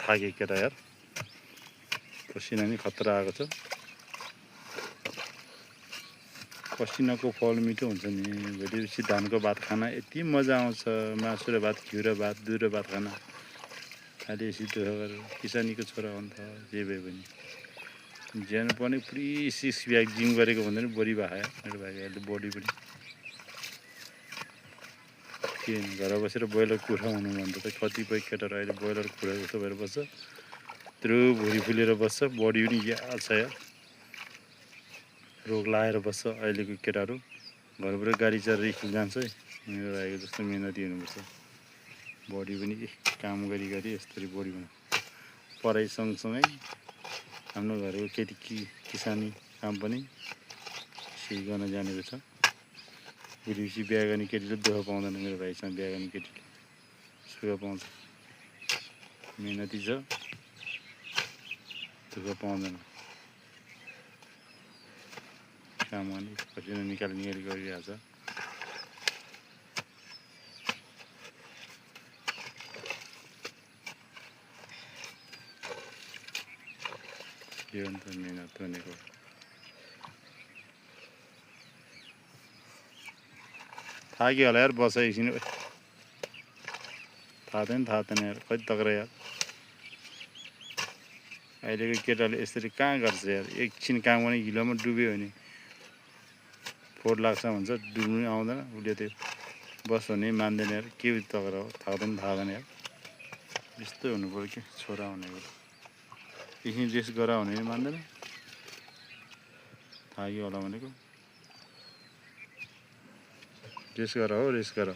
थाके केटा यार पसिना नि खतरा आएको छ पसिनाको फल मिठो हुन्छ नि भोलिपछि धानको भात खान यति मजा आउँछ मासु र भात घिउ र भात दुध र भात खान खालि यसरी दुःख गरेर किसानीको छोरा हो नि त जे भए पनि ज्यान पनि पुरै 6 प्याक जिम गरेको भन्दा नि बढी भयो मेरो भाइको अहिले बडी पनि के घर बसेर ब्रोइलर कुखुरा हुनु भन्दा त कतिपय केटाहरू अहिले ब्रोइलर कुखुरा जस्तो भएर बस्छ त्यत्रो भुँडी फुलेर बस्छ बडी पनि याद छ यार रोग लाएर बस्छ अहिलेको केटाहरू घरबाट गाडी चढेर स्कुल जान्छ है मेरो भाइको जस्तो मेहनती हुनुपर्छ बडी पनि काम गरी गरी यस्तरी बडी बना पढाइ सँगसँगै हाम्रो घरको केटी किसानी काम पनि सही गर्न जानेको छ भोलिपछि बिहा गर्ने केटीले दुःख पाउँदैन मेरो भाइसँग बिहा गर्ने केटीले सुख पाउँछ मेहनती छ दुःख पाउँदैन काम गर्ने पसिना निकाली गरिरहेको छ यो अन्त मेहनत भनेको थाक्यो होला यार बस एकछिन थाहा छैन यार कति तक्रा यार अहिलेको केटाले यसरी कहाँ गर्छ यार एकछिन काम गर्ने हिलोमा डुब्यो भने फोहोर लाग्छ भन्छ डुब्नु आउँदैन उसले त्यो बस भने मान्दैन यार के तक्रा हो थाहा छैन यार यस्तो हुनु पर्यो कि छोरा भनेको एकछिन रेस्ट गर भने पनि मान्दैन थाक्यो होला भनेको रेस्ट गर हो रेस्ट गर